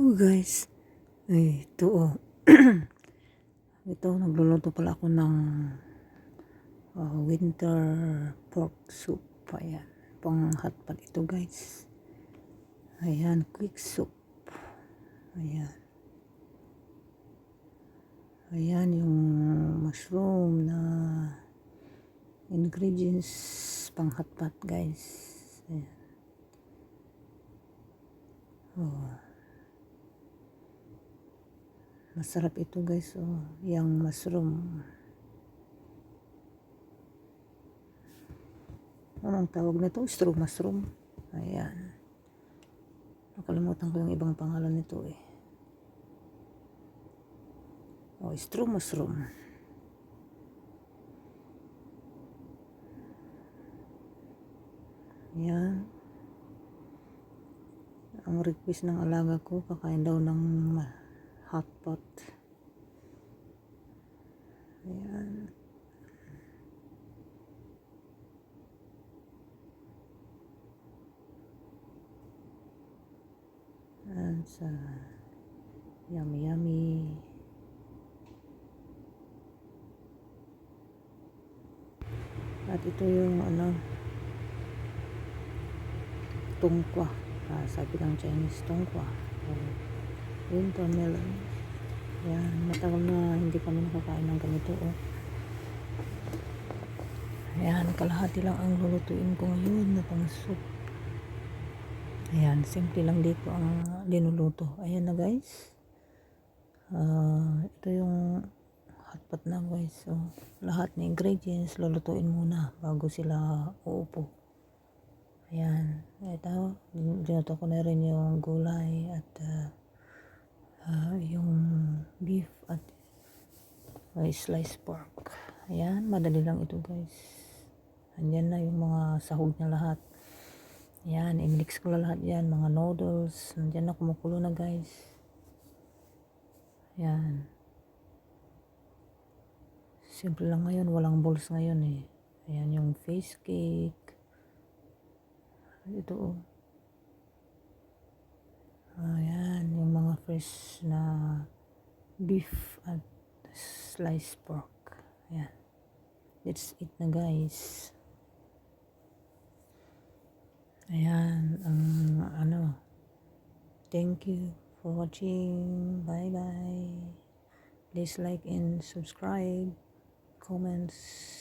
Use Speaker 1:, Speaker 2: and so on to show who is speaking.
Speaker 1: Oh guys, ay ito oh. Ito, nagluluto pala ako ng winter pork soup. Ayan, pang hotpot ito guys. Ayan, quick soup. Ayan. Ayan yung mushroom na ingredients pang hotpot guys. Ayan. Oh. Masarap ito guys, oh, yung mushroom. Anong tawag na to? Straw mushroom. Ayan. Nakalimutan ko yung ibang pangalan nito eh. Oh, straw mushroom. Ayan. Ang request ng alaga ko, kakain daw ng hotpot. Ayan. Ayan sa yummy yummy. At ito yung tungkwa. Sabi ng Chinese tungkwa. Winter melon. Ayan, matagal na hindi kami nakakain ng ganito oh. Ayan, kalahati lang ang lulutuin ko ngayon na pang soup. Ayan, simple lang dito ang linuluto. Ayan na guys. Ito yung hotpot na guys. So, lahat ng ingredients lulutuin muna bago sila uupo. Ayan. Ito, dinuto ko na rin yung gulay at yung beef at sliced pork. Ayan, madali lang ito guys. Andyan na yung mga sahog na lahat. Ayan, i-mix ko na lahat yan. Mga noodles. Andyan na, kumukulo na guys. Ayan. Simple lang ngayon. Walang balls ngayon eh. Ayan yung face cake. Ito oh. Ayan, yung mga fresh na beef at sliced pork. Ayan. Let's eat na guys. Ayan, thank you for watching. Bye bye. Please like and subscribe, comments.